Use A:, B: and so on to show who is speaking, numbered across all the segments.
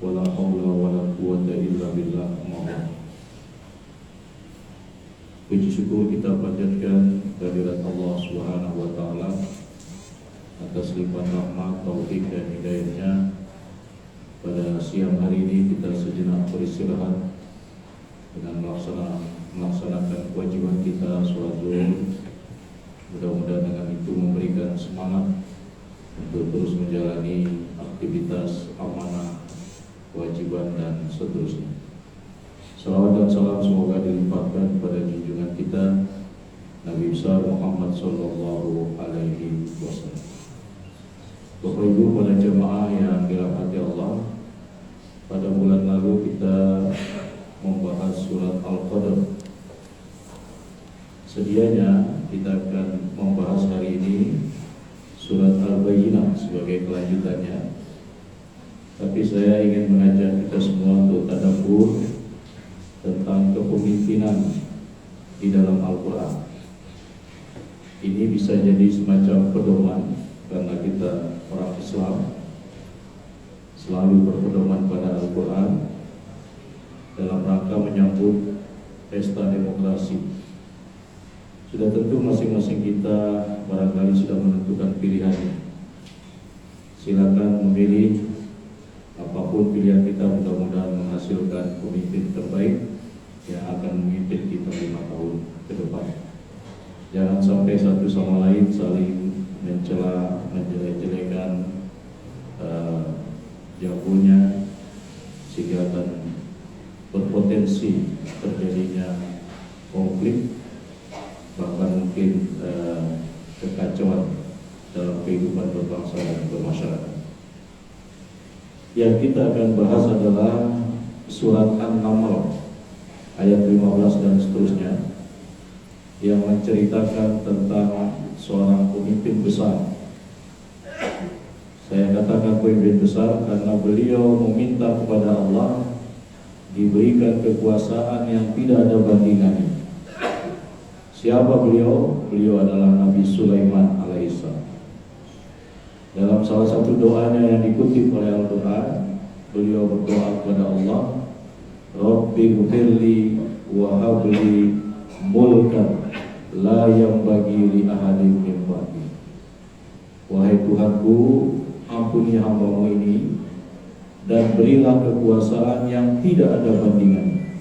A: wala haula wala quwwata illa billah. Puji syukur kita panjatkan kehadirat Allah Subhanahu wa taala atas limpahan rahmat, taufik dan hidayahnya. Pada siang hari ini kita sejenak beristirahat dengan melaksanakan kewajiban kita sholat zuhur. Mudah-mudahan dengan itu memberikan semangat untuk terus menjalani aktivitas amanah, kewajiban dan seterusnya. Salawat dan salam semoga dilimpahkan kepada junjungan kita Nabi besar Muhammad sallallahu alaihi wasallam. Bapak Ibu para jemaah yang dirahmati Allah, pada bulan lalu kita membahas surat Al-Qadr. Sedianya kita akan membahas hari ini surat Al-Bayyinah sebagai kelanjutannya. Tapi saya ingin mengajak kita semua untuk tadabbur tentang kepemimpinan di dalam Al-Quran. Ini bisa jadi semacam pedoman, karena kita orang Islam selalu berpedoman pada Al-Quran dalam rangka menyambut pesta demokrasi. Sudah tentu masing-masing kita barangkali sudah menentukan pilihannya. Silakan memilih apapun pilihan kita, mudah-mudahan menghasilkan pemimpin terbaik yang akan memimpin kita 5 tahun ke depan. Jangan sampai satu sama lain saling mencela, menjelek-jelekan jagonya, sehingga akan berpotensi terjadinya konflik, bahkan mungkin kekacauan dalam kehidupan berbangsa dan bermasyarakat. Yang kita akan bahas adalah surat An-Naml ayat 15 dan seterusnya, yang menceritakan tentang seorang pemimpin besar. Saya katakan pemimpin besar karena beliau meminta kepada Allah diberikan kekuasaan yang tidak ada bandingannya. Siapa beliau? Beliau adalah Nabi Sulaiman alaihissalam. Dalam salah satu doanya yang dikutip oleh Al-Quran, beliau berdoa kepada Allah, Rabbi ghfirli wa habli mulkan la yanbaghi li ahadin min ba'di. Wahai Tuhanku, ampuni hamba-Mu ini dan berilah kekuasaan yang tidak ada bandingannya.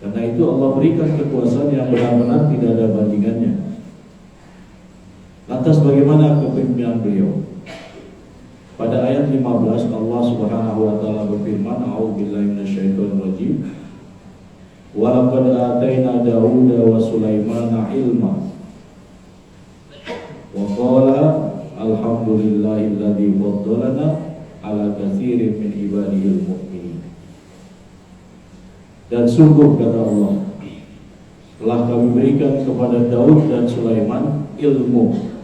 A: Karena itu Allah berikan kekuasaan yang benar-benar tidak ada bandingannya. Lantas bagaimana kepemimpinan beliau? Pada ayat 15 Allah Subhanahu wa taala berfirman, A'udzubillahi minasyaitonir rajim. Wa laqad ataina Dauda wa Sulaimana ilma. Wa qala alhamdulillahilladzi faddalana ala katsirin min ibadihil mu'minin. Dan sungguh kata Allah, telah kami berikan kepada Daud dan Sulaiman ilmu.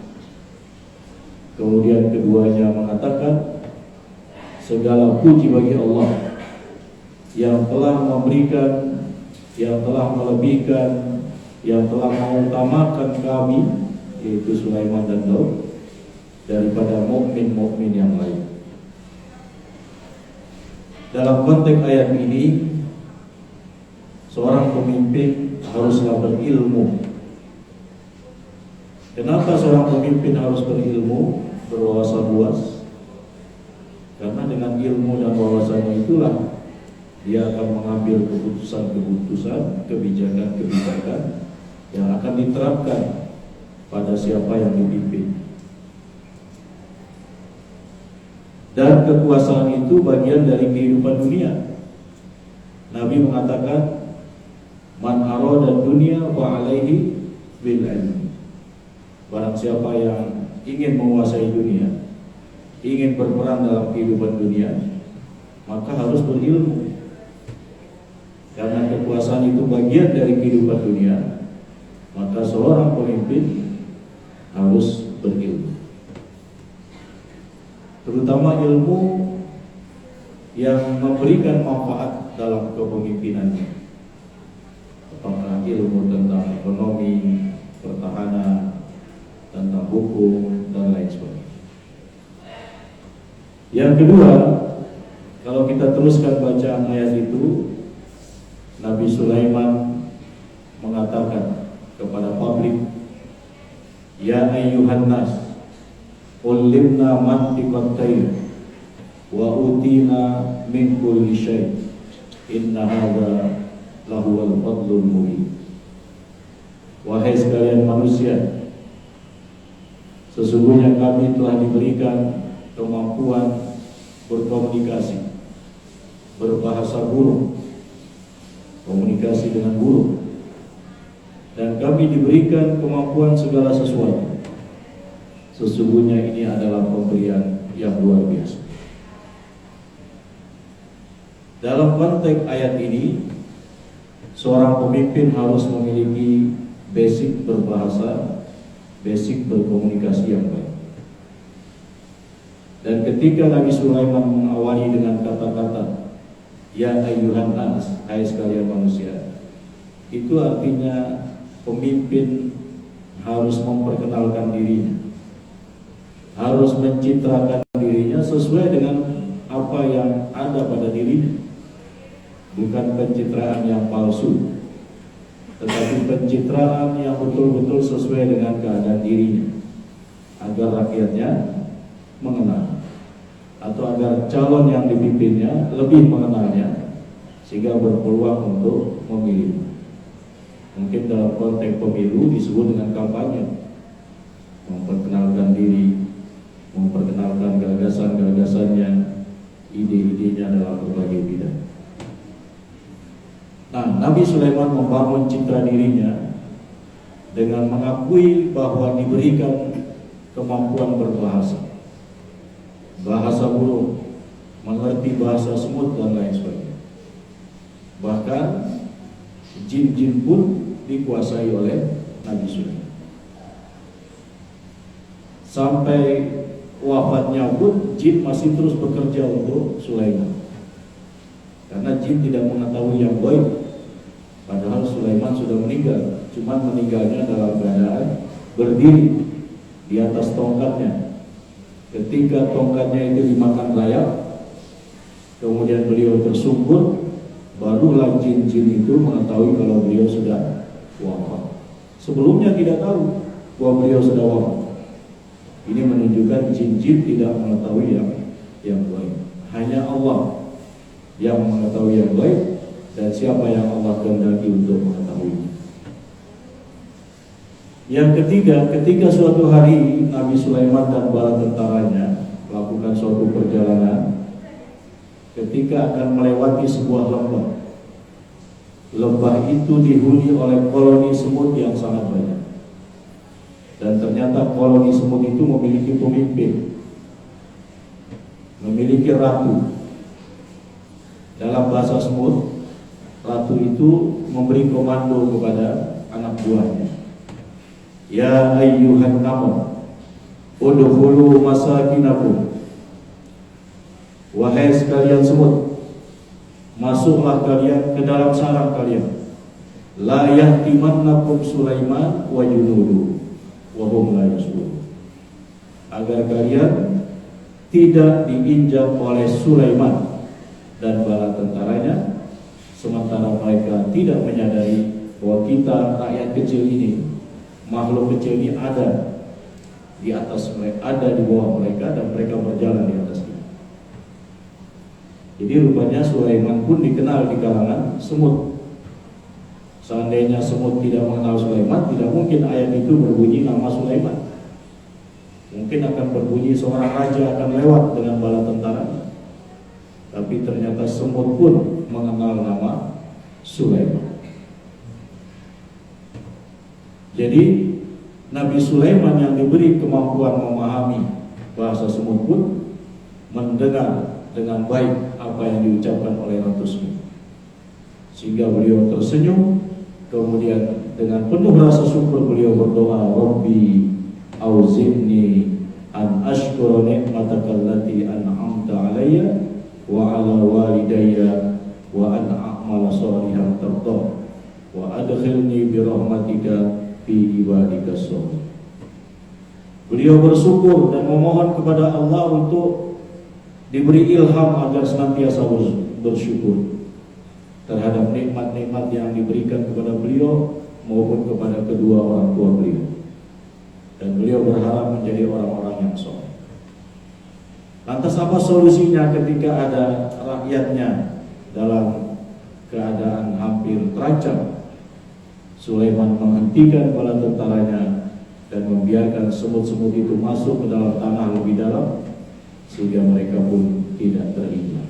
A: Kemudian keduanya mengatakan, segala puji bagi Allah yang telah memberikan, yang telah melebihkan, yang telah mengutamakan kami, yaitu Sulaiman dan Daud, daripada mukmin-mukmin yang lain. Dalam konteks ayat ini, seorang pemimpin haruslah berilmu. Kenapa seorang pemimpin harus berilmu, berwawasan luas? Karena dengan ilmu dan wawasannya itulah dia akan mengambil keputusan-keputusan, kebijakan-kebijakan yang akan diterapkan pada siapa yang dipimpin. Dan kekuasaan itu bagian dari kehidupan dunia. Nabi mengatakan, man arada dunya wa alaihi bil ilmi. Barang siapa yang ingin menguasai dunia, ingin berperan dalam kehidupan dunia, maka harus berilmu. Karena kekuasaan itu bagian dari kehidupan dunia, maka seorang pemimpin harus berilmu. Terutama ilmu yang memberikan manfaat dalam kepemimpinannya. Apakah ilmu tentang ekonomi, pertahanan, tentang hukum, dan lain sebagainya. Yang kedua, kalau teruskan bacaan ayat itu, Nabi Sulaiman mengatakan kepada publik, "Ya ayyuhan nas, ulimna mantiqat tayr wa utina min kulli syai'. Inna hadza lahuwal fadlul mubin." Wahai sekalian manusia, sesungguhnya kami telah diberikan kemampuan berkomunikasi, berbahasa burung, komunikasi dengan burung, dan kami diberikan kemampuan segala sesuatu. Sesungguhnya ini adalah pemberian yang luar biasa. Dalam konteks ayat ini, seorang pemimpin harus memiliki basic berbahasa, basic berkomunikasi yang baik. Dan ketika Nabi Sulaiman mengawali dengan kata-kata "Ya ayyuhan nas", hai sekalian manusia, itu artinya pemimpin harus memperkenalkan dirinya, harus mencitrakan dirinya sesuai dengan apa yang ada pada dirinya, bukan pencitraan yang palsu, tetapi pencitraan yang betul-betul sesuai dengan keadaan dirinya, agar rakyatnya mengenal, atau agar calon yang dipimpinnya lebih mengenalnya, sehingga berpeluang untuk memilih. Mungkin dalam konteks pemilu disebut dengan kampanye, memperkenalkan diri, memperkenalkan gagasan-gagasannya, ide-idenya dalam berbagai bidang. Nah, Nabi Sulaiman membangun citra dirinya dengan mengakui bahwa diberikan kemampuan berbahasa, bahasa burung, mengerti bahasa semut dan lain sebagainya. Bahkan jin-jin pun dikuasai oleh Nabi Sulaiman. Sampai wafatnya pun jin masih terus bekerja untuk Sulaiman, karena jin tidak mengetahui yang gaib. Padahal Sulaiman sudah meninggal, cuman meninggalnya dalam keadaan berdiri di atas tongkatnya. Ketika tongkatnya itu dimakan layak, kemudian beliau tersungkur, barulah jin-jin itu mengetahui kalau beliau sudah wafat. Sebelumnya tidak tahu bahwa beliau sudah wafat. Ini menunjukkan jin-jin tidak mengetahui yang gaib. Hanya Allah yang mengetahui yang gaib, dan siapa yang Allah kehendaki untuk mengetahui. Yang ketiga, ketika suatu hari Nabi Sulaiman dan bala tentaranya melakukan suatu perjalanan, ketika akan melewati sebuah lembah. Lembah itu dihuni oleh koloni semut yang sangat banyak. Dan ternyata koloni semut itu memiliki pemimpin, memiliki ratu. Dalam bahasa semut, ratu itu memberi komando kepada anak buahnya. Ya ayyuhan naml, udkhulu masakinakum. Wahai sekalian semut, masuklah kalian ke dalam sarang kalian. La yahtimannakum Sulaiman wa junudu wa hum la yashurun. Agar kalian tidak diinjak oleh Sulaiman dan bala tentaranya, sementara mereka tidak menyadari bahwa kita rakyat kecil ini, makhluk kecil ini ada di atas mereka, ada di bawah mereka, dan mereka berjalan di atas kita. Jadi rupanya Sulaiman pun dikenal di kalangan semut. Seandainya semut tidak mengenal Sulaiman, tidak mungkin ayat itu berbunyi nama Sulaiman. Mungkin akan berbunyi seorang raja akan lewat dengan bala tentara. Tapi ternyata semut pun mengenal nama Sulaiman. Jadi Nabi Sulaiman yang diberi kemampuan memahami bahasa semut pun mendengar dengan baik apa yang diucapkan oleh Ratu Semut, sehingga beliau tersenyum. Kemudian dengan penuh rasa syukur beliau berdoa, Rabbi auzinni an ashkura ni'mataka allati an'amta alayya wa ala walidayya wa an a'mala shalihan tardah wa adkhilni bi rahmatika fi ibadika sholihin. Beliau bersyukur dan memohon kepada Allah untuk diberi ilham agar senantiasa bersyukur terhadap nikmat-nikmat yang diberikan kepada beliau maupun kepada kedua orang tua beliau. Dan beliau berharap menjadi orang-orang yang soleh. Lantas apa solusinya ketika ada rakyatnya dalam keadaan hampir terancam? Sulaiman menghentikan bala tentaranya dan membiarkan semut-semut itu masuk ke dalam tanah lebih dalam sehingga mereka pun tidak terinjak.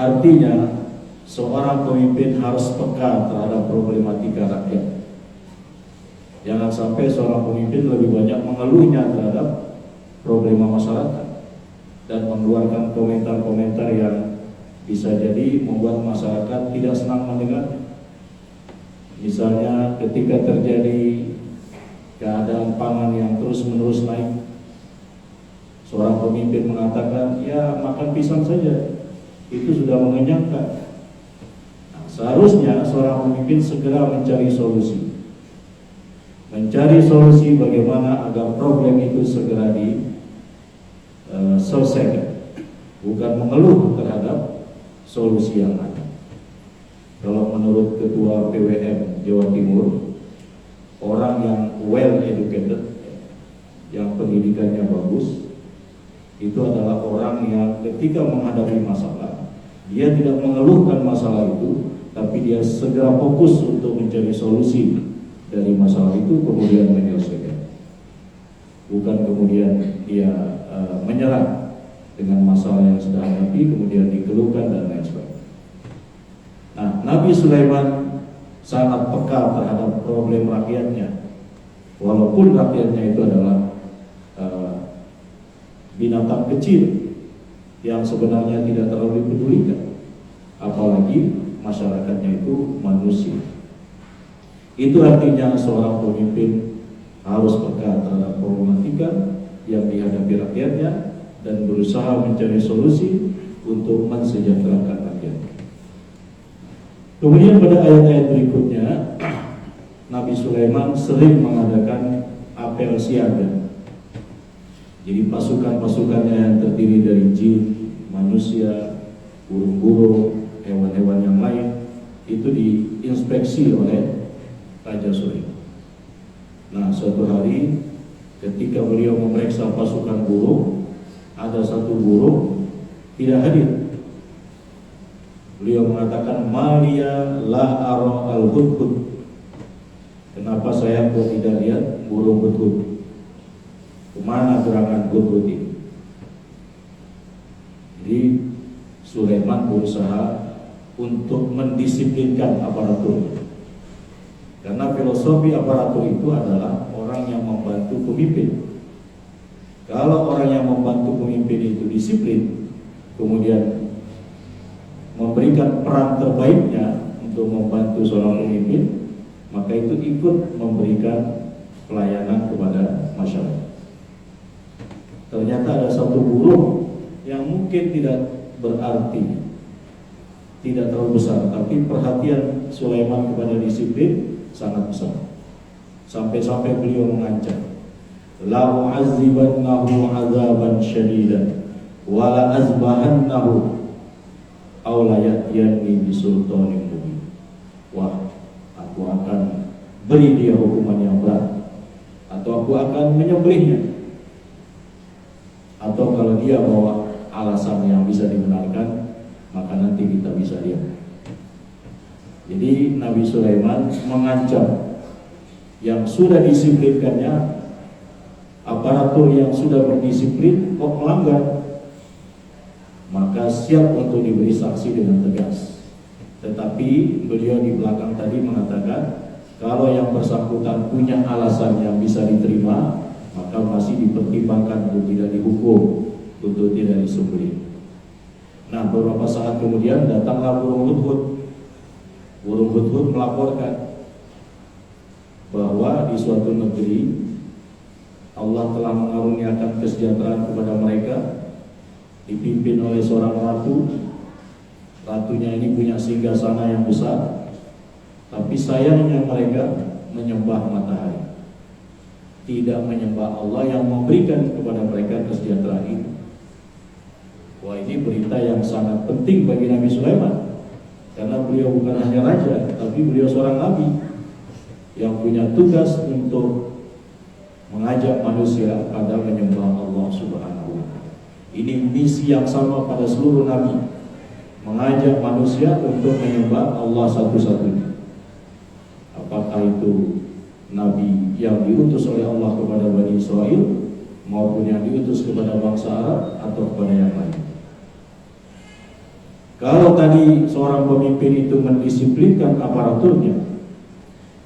A: Artinya seorang pemimpin harus peka terhadap problematika rakyat. Jangan sampai seorang pemimpin lebih banyak mengeluhnya terhadap problema masyarakat dan mengeluarkan komentar-komentar yang bisa jadi membuat masyarakat tidak senang mendengar. Misalnya ketika terjadi keadaan pangan yang terus-menerus naik, seorang pemimpin mengatakan, ya makan pisang saja, itu sudah mengenyangkan. Nah, seharusnya seorang pemimpin segera mencari solusi. Mencari solusi bagaimana agar problem itu segera diselesaikan, bukan mengeluh terhadap solusi yang ada. Kalau menurut Ketua PWM Jawa Timur, orang yang well educated, yang pendidikannya bagus, itu adalah orang yang ketika menghadapi masalah, dia tidak mengeluhkan masalah itu, tapi dia segera fokus untuk mencari solusi dari masalah itu, kemudian menyelesaikan. Bukan kemudian dia menyerah dengan masalah yang sedang hadapi, kemudian dikeluhkan dan lain sebagainya. Nah, Nabi Sulaiman sangat peka terhadap problem rakyatnya, walaupun rakyatnya itu adalah binatang kecil yang sebenarnya tidak terlalu dipedulikan, apalagi masyarakatnya itu manusia. Itu artinya seorang pemimpin harus peka terhadap problematika yang dihadapi rakyatnya dan berusaha mencari solusi untuk mensejahterakan rakyatnya. Kemudian pada ayat-ayat berikutnya, Nabi Sulaiman sering mengadakan apel siaga. Jadi pasukan-pasukannya yang terdiri dari jin, manusia, burung-burung, hewan-hewan yang lain itu diinspeksi oleh Raja Sulaiman. Nah, suatu hari ketika beliau memeriksa pasukan burung, ada satu burung tidak hadir. Beliau mengatakan, Malia la ara al-hudhud. Kenapa saya kok tidak lihat burung hudhud? Kemana gerangan hudhud ini? Jadi Sulaiman berusaha untuk mendisiplinkan aparatur. Karena filosofi aparatur itu adalah orang yang membantu pemimpin. Kalau orang yang membantu pemimpin itu disiplin, kemudian memberikan peran terbaiknya untuk membantu seorang pemimpin, maka itu ikut memberikan pelayanan kepada masyarakat. Ternyata ada satu burung yang mungkin tidak berarti, tidak terlalu besar, tapi perhatian Sulaiman kepada disiplin sangat besar. Sampai-sampai beliau mengancam, la u'azibannahu 'adzaban syadidan wa la azbahannahu aw la ya'tiyani bisultanin mubin. Wah, aku akan beri dia hukuman yang berat, atau aku akan menyembelihnya, atau kalau dia bawa alasan yang bisa dibenarkan, maka nanti kita bisa lihat. Jadi Nabi Sulaiman mengancam yang sudah disiplinkannya, aparatur yang sudah berdisiplin kok melanggar, maka siap untuk diberi sanksi dengan tegas. Tetapi beliau di belakang tadi mengatakan, kalau yang bersangkutan punya alasan yang bisa diterima, maka masih dipertimbangkan untuk tidak dihukum, untuk tidak disembelih. Nah, beberapa saat kemudian datanglah burung hudhud. Burung hudhud melaporkan bahwa di suatu negeri Allah telah mengaruniakan kesejahteraan kepada mereka, dipimpin oleh seorang ratu. Ratunya ini punya singgasana yang besar, tapi sayangnya mereka menyembah matahari, tidak menyembah Allah yang memberikan kepada mereka kesejahteraan itu. Wah, ini berita yang sangat penting bagi Nabi Sulaiman, karena beliau bukan hanya raja, tapi beliau seorang nabi yang punya tugas untuk mengajak manusia pada menyembah Allah Subhanahu wa Ta'ala. Ini misi yang sama pada seluruh nabi, mengajak manusia untuk menyembah Allah satu-satunya. Apakah itu nabi yang diutus oleh Allah kepada Bani Israel, maupun yang diutus kepada bangsa Arab atau kepada yang lain. Kalau tadi seorang pemimpin itu mendisiplinkan aparaturnya,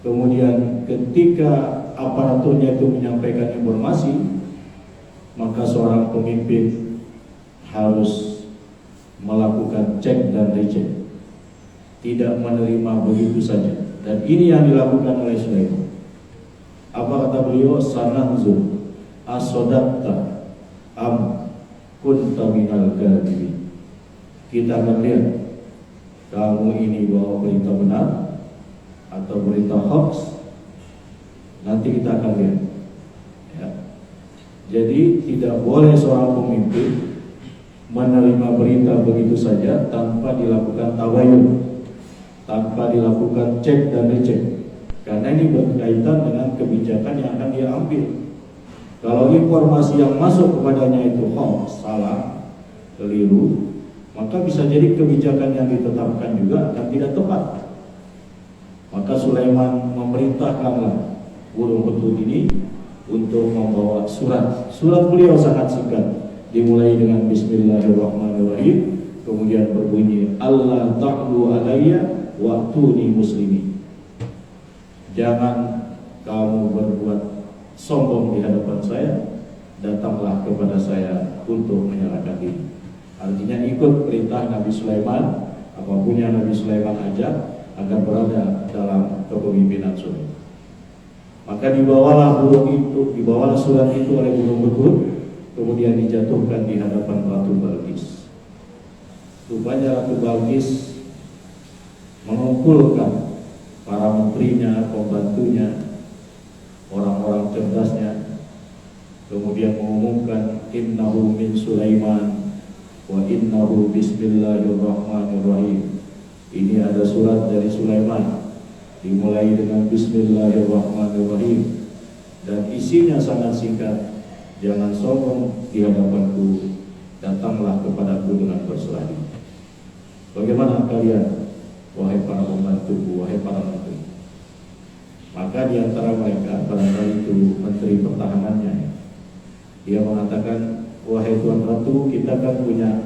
A: kemudian ketika aparaturnya itu menyampaikan informasi, maka seorang pemimpin harus melakukan cek dan recheck, tidak menerima begitu saja. Dan ini yang dilakukan oleh Sulaiman. Apa kata beliau? Sananzur as-sadaqta am kunta minal kadhibin. Kita akan lihat kamu ini bawa berita benar atau berita hoax. Nanti kita akan lihat ya. Jadi tidak boleh seorang pemimpin menerima berita begitu saja tanpa dilakukan tabayun, tanpa dilakukan cek dan recheck, karena ini berkaitan dengan kebijakan yang akan dia ambil. Kalau informasi yang masuk kepadanya itu hoax, salah, keliru, maka bisa jadi kebijakan yang ditetapkan juga akan tidak tepat. Maka Sulaiman memerintahkanlah burung betul ini untuk membawa surat. Surat beliau sangat singkat, dimulai dengan Bismillahirrahmanirrahim, kemudian berbunyi Allah ta'lu alayya wa'tuni muslimin. Jangan kamu berbuat sombong di hadapan saya, datanglah kepada saya untuk menyerahkan diri. Artinya ikut perintah Nabi Sulaiman, apapun yang Nabi Sulaiman ajak, agar berada dalam kepemimpinan Sulaiman. Maka dibawalah surat itu oleh burung betul, kemudian dijatuhkan di hadapan Ratu Balqis. Rupanya Ratu Balqis mengumpulkan para menterinya, pembantunya, orang-orang cerdasnya, kemudian mengumumkan innahu min Sulaiman wa innahu bismillahirrahmanirrahim. Ini ada surat dari Sulaiman, dimulai dengan Bismillahirrahmanirrahim, dan isinya sangat singkat. Jangan sombong di hadapanku, datanglah kepadaku dengan berserah diri. Bagaimana kalian, wahai para pembantuku, wahai para menteri? Maka di antara mereka, barangkali itu menteri pertahanannya, dia mengatakan, wahai Tuan Ratu, kita kan punya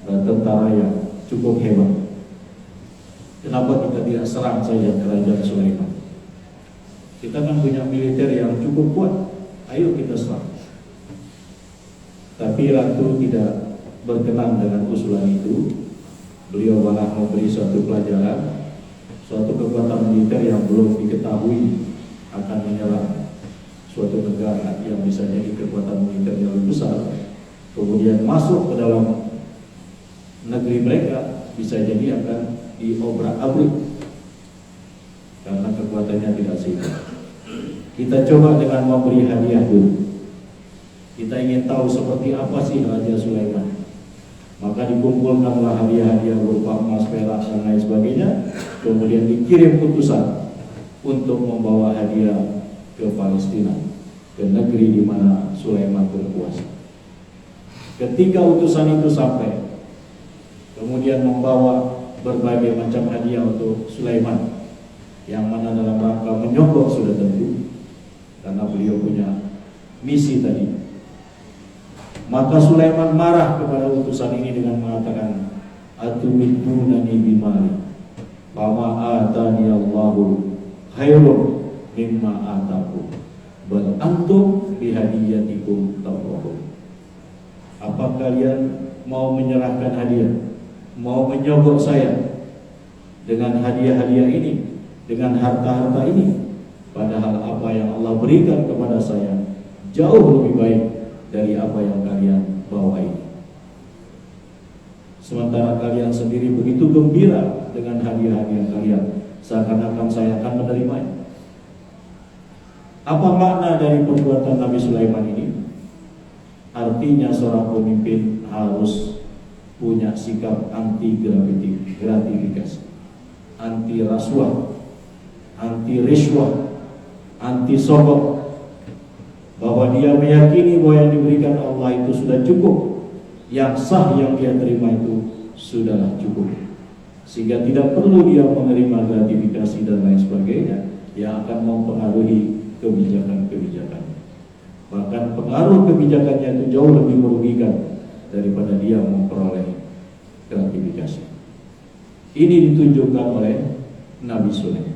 A: tentara yang cukup hebat. Kenapa kita tidak serang saja kerajaan Sulaiman? Kita kan punya militer yang cukup kuat, ayo kita serang. Tapi Ratu tidak berkenan dengan usulan itu. Beliau malah memberi suatu pelajaran, suatu kekuatan militer yang belum diketahui akan menyerang suatu negara yang bisa jadi kekuatan militer yang lebih besar, kemudian masuk ke dalam negeri mereka, bisa jadi akan diobrak-abrik karena kekuatannya tidak seimbang. Kita coba dengan memberi hadiah dulu. Kita ingin tahu seperti apa sih Raja Sulaiman. Maka dikumpulkanlah hadiah-hadiah berupa emas, perak dan lain sebagainya. Kemudian dikirim utusan untuk membawa hadiah ke Palestina, ke negeri di mana Sulaiman berkuasa. Ketika utusan itu sampai, kemudian membawa berbagai macam hadiah untuk Sulaiman, yang mana dalam rangka menyogok sudah tentu, karena beliau punya misi tadi. Maka Sulaiman marah kepada utusan ini dengan mengatakan, atumidunani bimali fama atani Allahu khairun mimma ataku bal antum bihadiyatikum tafrahun. Apa kalian mau menyerahkan hadiah, mau menyogok saya dengan hadiah-hadiah ini, dengan harta-harta ini, padahal apa yang Allah berikan kepada saya jauh lebih baik dari apa yang kalian bawa ini. Sementara kalian sendiri begitu gembira dengan hadiah-hadiah kalian, seakan-akan saya akan menerimanya. Apa makna dari perbuatan Nabi Sulaiman ini? Artinya seorang pemimpin harus punya sikap anti gratifikasi, anti rasuah, anti riswah, anti sogok, bahwa dia meyakini bahwa yang diberikan Allah itu sudah cukup, yang sah yang dia terima itu sudahlah cukup, sehingga tidak perlu dia menerima gratifikasi dan lain sebagainya yang akan mempengaruhi kebijakan-kebijakan. Bahkan pengaruh kebijakannya itu jauh lebih merugikan daripada dia memperoleh gratifikasi. Ini ditunjukkan oleh Nabi Sulaiman.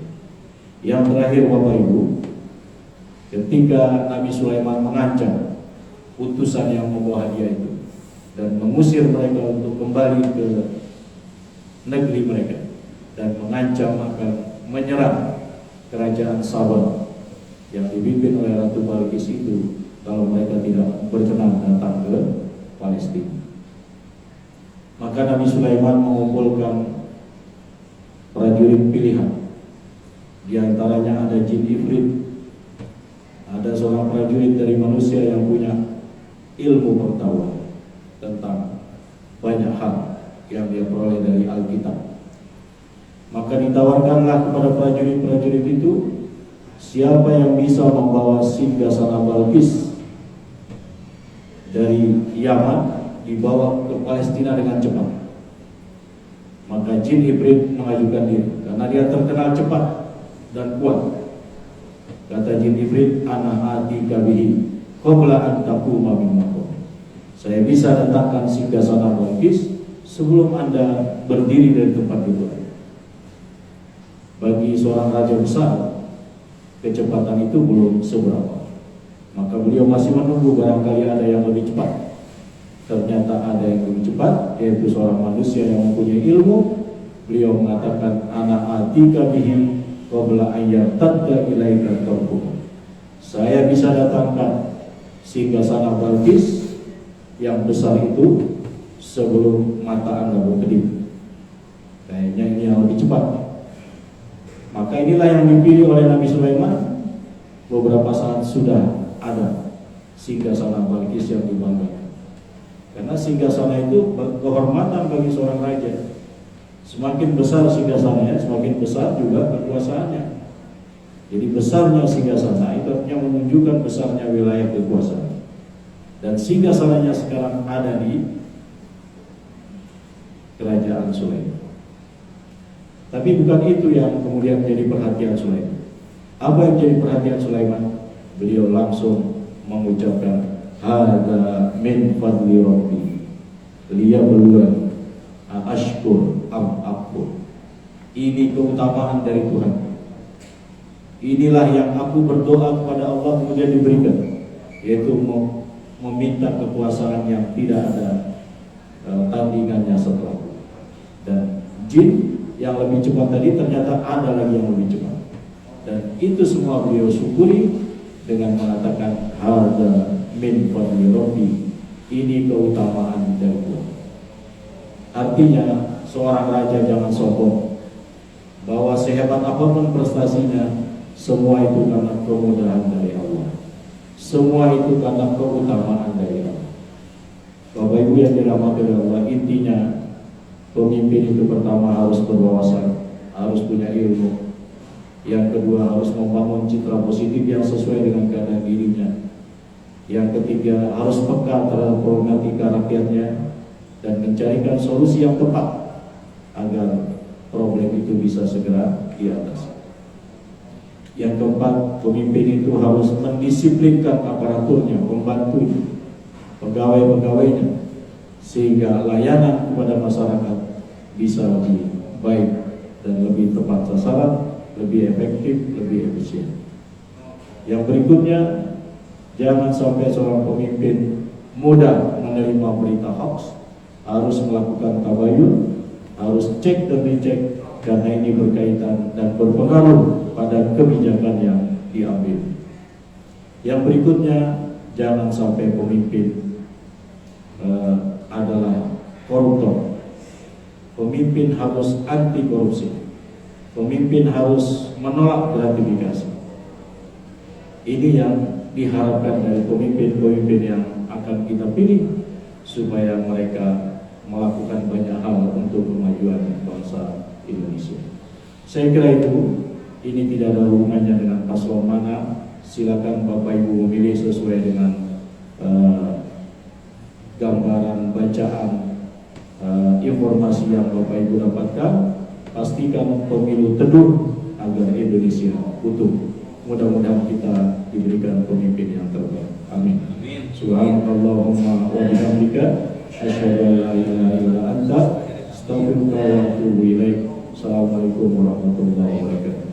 A: Yang terakhir Bapak Ibu, ketika Nabi Sulaiman mengancam utusan yang membawa hadiah itu dan mengusir mereka untuk kembali ke negeri mereka dan mengancam akan menyerang kerajaan Saba yang dipimpin oleh Ratu Balkis itu kalau mereka tidak berkenan datang ke Palestina. Maka Nabi Sulaiman mengumpulkan prajurit pilihan. Di antaranya ada jin ifrit, ada seorang prajurit dari manusia yang punya ilmu pengetahuan tentang banyak hal yang dia peroleh dari Alkitab. Maka ditawarkanlah kepada prajurit-prajurit itu, siapa yang bisa membawa singgasana Balkis dari Yaman dibawa ke Palestina dengan cepat. Maka jin ibrit mengajukan diri karena dia terkenal cepat dan kuat. Kata jin ibrit, ana atika bihi qabla an taquma min maqam. Saya bisa datangkan singgasana Balkis sebelum Anda berdiri dari tempat duduk. Bagi seorang raja besar, kecepatan itu belum seberapa. Maka beliau masih menunggu barangkali ada yang lebih cepat. Ternyata ada yang lebih cepat, yaitu seorang manusia yang mempunyai ilmu. Beliau mengatakan, ana atika bihi qabla an yartadda ilaika tarfuh. Saya bisa datangkan singgasana Balkis yang besar itu sebelum mata Anda berkedip. Kayaknya ini yang lebih cepat. Maka inilah yang dipilih oleh Nabi Sulaiman. Beberapa saat sudah ada singgasana Balkis yang dibanggakan. Karena singgasana itu kehormatan bagi seorang raja. Semakin besar singgasananya, semakin besar juga kekuasaannya. Jadi besarnya singgasana itu artinya menunjukkan besarnya wilayah kekuasaan. Dan singgasananya sekarang ada di kerajaan Sulaiman. Tapi bukan itu yang kemudian menjadi perhatian Sulaiman. Apa yang menjadi perhatian Sulaiman? Beliau langsung mengucapkan, hada min fadli rabbi liyabluwan ashkur am akfur. Ini keutamaan dari Tuhan. Inilah yang aku berdoa kepada Allah kemudian diberikan, yaitu meminta kekuasaan yang tidak ada tandingannya setelah. Dan jin yang lebih cepat tadi ternyata ada lagi yang lebih cepat. Dan itu semua beliau syukuri dengan mengatakan hadza min fadli rabbi. Ini keutamaan dari Tuhan. Artinya seorang raja jangan sombong bahwa sehebat apapun prestasinya, semua itu karena kemudahan dari Allah. Semua itu karena keutamaan dari Allah. Bapak Ibu yang dirahmati oleh Allah, intinya pemimpin itu pertama harus berwawasan, harus punya ilmu. Yang kedua harus membangun citra positif yang sesuai dengan keadaan dirinya. Yang ketiga harus peka terhadap problematika rakyatnya dan mencarikan solusi yang tepat agar problem itu bisa segera diatasi. Yang keempat, pemimpin itu harus mendisiplinkan aparaturnya, pembantunya, pegawai-pegawainya, sehingga layanan kepada masyarakat bisa lebih baik dan lebih tepat sasaran, lebih efektif, lebih efisien. Yang berikutnya, jangan sampai seorang pemimpin mudah menerima berita hoax, harus melakukan tabayun, harus cek dan dicek, karena ini berkaitan dan berpengaruh pada kebijakan yang diambil. Yang berikutnya, jangan sampai pemimpin adalah koruptor. Pemimpin harus anti korupsi. Pemimpin harus menolak gratifikasi. Ini yang diharapkan dari pemimpin-pemimpin yang akan kita pilih supaya mereka melakukan banyak hal untuk kemajuan bangsa Indonesia. Saya kira itu, ini tidak ada hubungannya dengan paslon mana. Silakan Bapak Ibu memilih sesuai dengan gambaran bacaan informasi yang Bapak Ibu dapatkan. Pastikan pemilu teduh agar Indonesia utuh. Mudah-mudahan kita diberikan pemimpin yang terbaik. Amin. Subhanallahumma wa bihamdika asyhadu an la ilaha illa anta astaghfiruka wa atubu ilaik. Assalamualaikum warahmatullahi wabarakatuh.